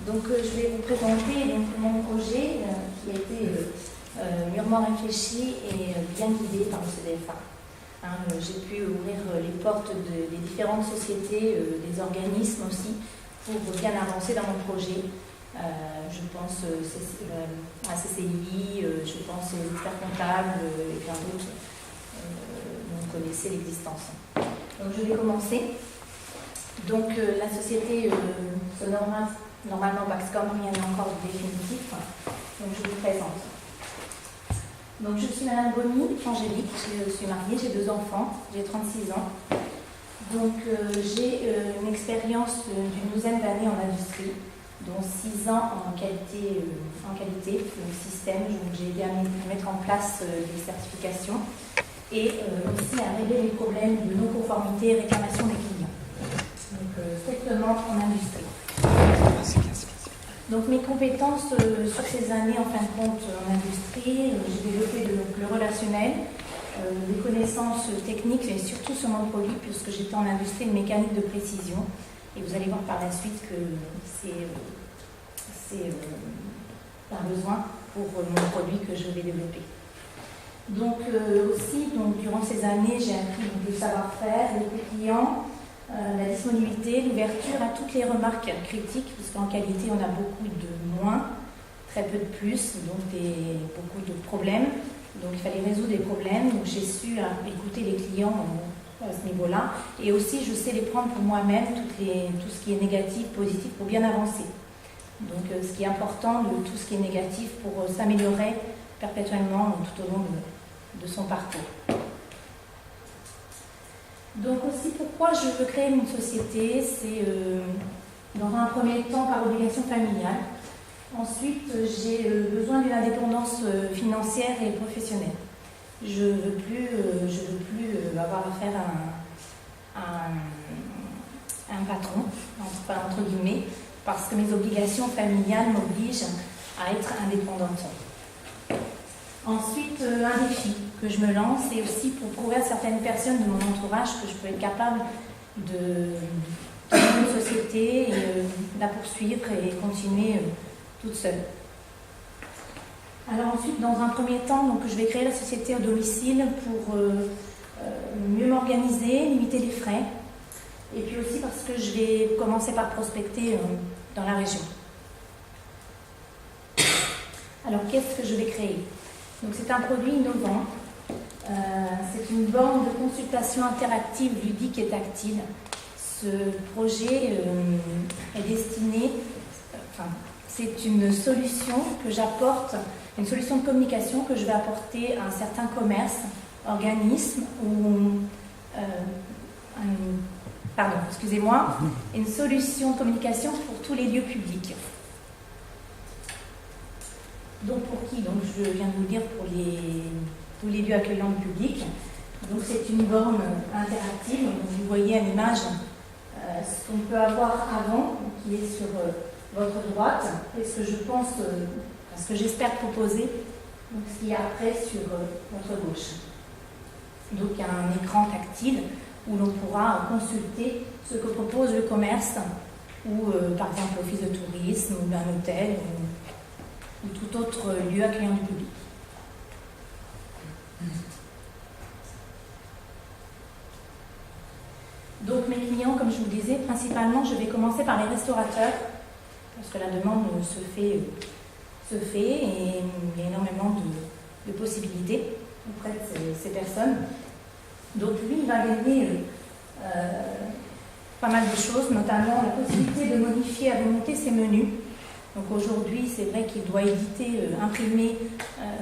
Donc je vais vous présenter mon projet qui a été mûrement réfléchi et bien guidé par le CDFA. J'ai pu ouvrir les portes des différentes sociétés, des organismes aussi, pour bien avancer dans mon projet. Je pense à CCI, je pense aux experts comptables et plein d'autres dont vous connaissez l'existence. Donc je vais commencer. Donc la société se nommera normalement Baxcom, rien n'est encore définitif. Donc je vous présente. Donc je suis Madame Bonny, Angélique, je suis mariée, j'ai 2 enfants, j'ai 36 ans. Donc j'ai une expérience d'une douzaine d'années en industrie, dont 6 ans en qualité, donc système. Donc j'ai aidé à mettre en place des certifications et aussi à régler les problèmes de non-conformité et réclamation des clients. Donc strictement en industrie. Donc mes compétences sur ces années, en fin de compte, en industrie, j'ai développé le relationnel, des connaissances techniques et surtout sur mon produit, puisque j'étais en industrie de mécanique de précision. Et vous allez voir par la suite que c'est un besoin pour mon produit que je vais développer. Donc aussi, durant ces années, j'ai appris le savoir-faire, les clients, la disponibilité, l'ouverture à toutes les remarques critiques, puisqu'en qualité, on a beaucoup de moins, très peu de plus, donc beaucoup de problèmes. Donc il fallait résoudre des problèmes, donc j'ai su écouter les clients à ce niveau-là. Et aussi, je sais les prendre pour moi-même, tout ce qui est négatif, positif, pour bien avancer. Donc ce qui est important de tout ce qui est négatif pour s'améliorer perpétuellement tout au long de son parcours. Donc aussi, pourquoi je veux créer une société, c'est dans un premier temps par obligation familiale. Ensuite, j'ai besoin d'une indépendance financière et professionnelle. Je ne veux plus avoir affaire à un patron, entre guillemets, parce que mes obligations familiales m'obligent à être indépendante. Ensuite, un défi que je me lance, et aussi pour prouver à certaines personnes de mon entourage que je peux être capable de une société et la poursuivre et continuer toute seule. Alors ensuite, dans un premier temps, donc, je vais créer la société au domicile pour mieux m'organiser, limiter les frais, et puis aussi parce que je vais commencer par prospecter dans la région. Alors qu'est-ce que je vais créer ? Donc c'est un produit innovant, c'est une borne de consultation interactive, ludique et tactile. Ce projet est destiné, c'est une solution que j'apporte, une solution de communication que je vais apporter à un certain commerce, organisme ou une solution de communication pour tous les lieux publics. Donc pour qui ? Donc je viens de vous dire pour tous les lieux accueillants du public. Donc c'est une borne interactive. Donc vous voyez à l'image ce qu'on peut avoir avant, qui est sur votre droite, et ce que je pense, ce que j'espère proposer, donc ce qu'il y a après sur votre gauche. Donc il y a un écran tactile où l'on pourra consulter ce que propose le commerce, ou par exemple l'office de tourisme, ou un hôtel, ou tout autre lieu accueillant du public. Donc mes clients, comme je vous disais, principalement je vais commencer par les restaurateurs, parce que la demande se fait et il y a énormément de possibilités auprès de ces personnes. Donc lui, il va gagner pas mal de choses, notamment la possibilité de modifier à volonté ses menus. Donc aujourd'hui, c'est vrai qu'il doit éditer,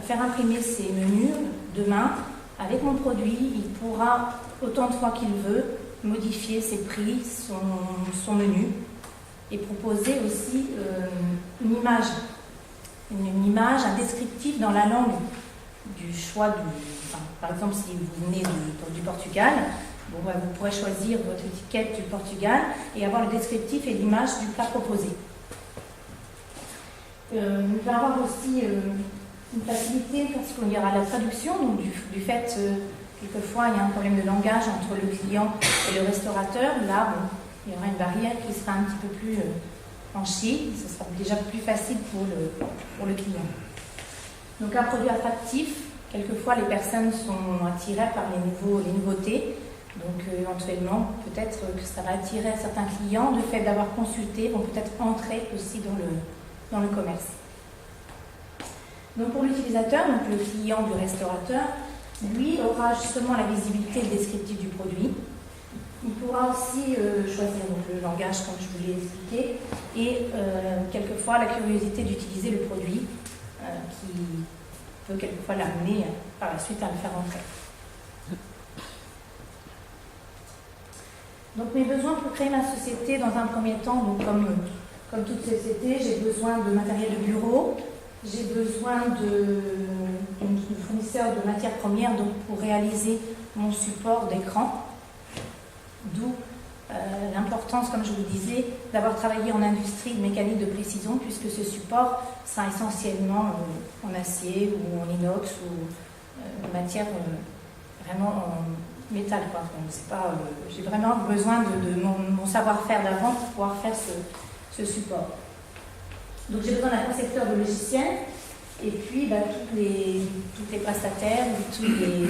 faire imprimer ses menus. Demain, avec mon produit, il pourra, autant de fois qu'il veut, modifier ses prix, son menu, et proposer aussi une image, un descriptif dans la langue du choix par exemple, si vous venez du Portugal, vous pourrez choisir votre étiquette du Portugal et avoir le descriptif et l'image du plat proposé. Il va avoir aussi une facilité parce qu'il y aura la traduction, donc du fait quelquefois il y a un problème de langage entre le client et le restaurateur. Là, il y aura une barrière qui sera un petit peu plus franchi, ce sera déjà plus facile pour le client. Donc un produit attractif, quelquefois les personnes sont attirées par les nouveautés, donc éventuellement peut-être que ça va attirer certains clients, le fait d'avoir consulté vont peut-être entrer aussi dans le commerce. Donc pour l'utilisateur, donc le client du restaurateur, lui aura justement la visibilité et le descriptif du produit. Il pourra aussi choisir donc, le langage, comme je vous l'ai expliqué, et quelquefois la curiosité d'utiliser le produit qui peut quelquefois l'amener par la suite à le faire entrer. Donc mes besoins pour créer ma société dans un premier temps, donc comme toute société, j'ai besoin de matériel de bureau, j'ai besoin de fournisseurs de matières premières donc pour réaliser mon support d'écran. D'où l'importance, comme je vous disais, d'avoir travaillé en industrie de mécanique de précision, puisque ce support sera essentiellement en acier ou en inox ou en matière vraiment en métal. J'ai vraiment besoin de mon savoir-faire d'avant pour pouvoir faire ce support. Donc j'ai besoin d'un concepteur de logiciel et puis tous les prestataires, tous les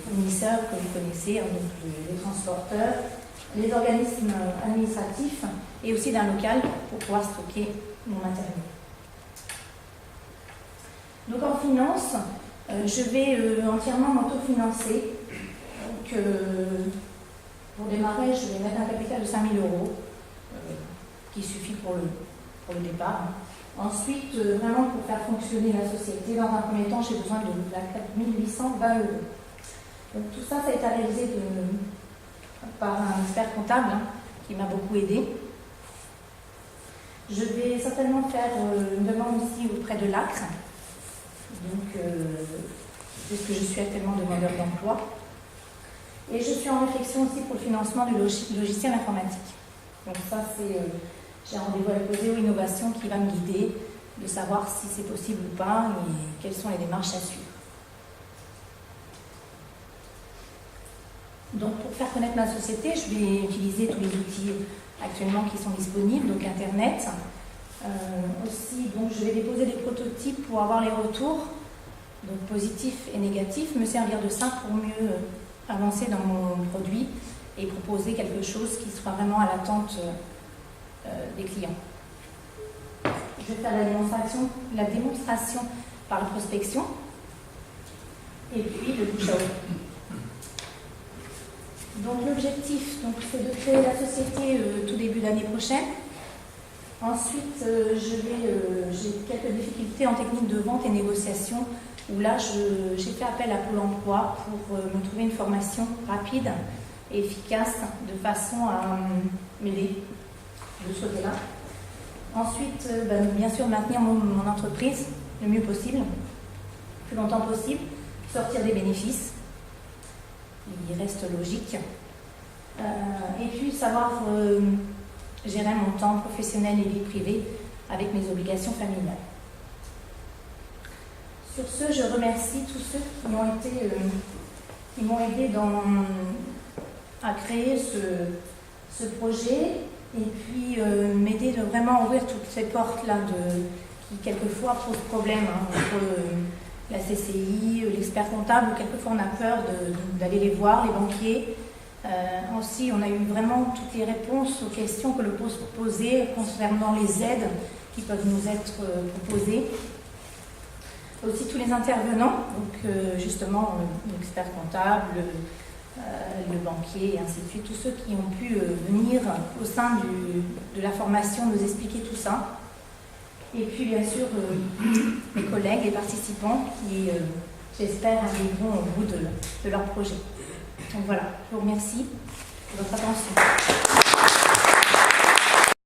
fournisseurs que vous connaissez, donc les transporteurs, les organismes administratifs et aussi d'un local pour pouvoir stocker mon matériel. Donc en finance, je vais entièrement m'autofinancer. Donc pour démarrer, je vais mettre un capital de 5 000 € qui suffit pour le départ. Ensuite, vraiment pour faire fonctionner la société, dans un premier temps, j'ai besoin de 4 820 €. Donc tout ça, ça a été réalisé par un expert comptable qui m'a beaucoup aidé. Je vais certainement faire une demande aussi auprès de l'ACRE, donc puisque je suis actuellement demandeur d'emploi. Et je suis en réflexion aussi pour le financement du logiciel informatique. Donc ça, j'ai un rendez-vous avec Oseo Innovation qui va me guider de savoir si c'est possible ou pas et quelles sont les démarches à suivre. Donc pour faire connaître ma société, je vais utiliser tous les outils actuellement qui sont disponibles, donc Internet. Aussi, donc, je vais déposer des prototypes pour avoir les retours, donc positifs et négatifs, me servir de ça pour mieux avancer dans mon produit et proposer quelque chose qui sera vraiment à l'attente des clients. Je vais faire la démonstration par la prospection et puis le bouche à oreille. Donc l'objectif, c'est de créer la société tout début d'année prochaine. Ensuite, j'ai quelques difficultés en technique de vente et négociation où là, j'ai fait appel à Pôle emploi pour me trouver une formation rapide et efficace de façon à m'aider de ce côté-là. Ensuite, bien sûr, maintenir mon entreprise le mieux possible, le plus longtemps possible, sortir des bénéfices, il reste logique, et puis savoir gérer mon temps professionnel et vie privée avec mes obligations familiales. Sur ce, je remercie tous ceux qui m'ont aidé à créer ce projet et puis m'aider de vraiment ouvrir toutes ces portes-là qui quelquefois posent problème entre la CCI, l'expert comptable, où quelquefois on a peur d'aller les voir, les banquiers. Aussi, on a eu vraiment toutes les réponses aux questions que le poste posait concernant les aides qui peuvent nous être proposées. Aussi tous les intervenants, donc justement l'expert comptable, le banquier et ainsi de suite, tous ceux qui ont pu venir au sein de la formation nous expliquer tout ça. Et puis bien sûr mes collègues, les participants qui, j'espère, arriveront au bout de leur projet. Donc voilà, je vous remercie de votre attention.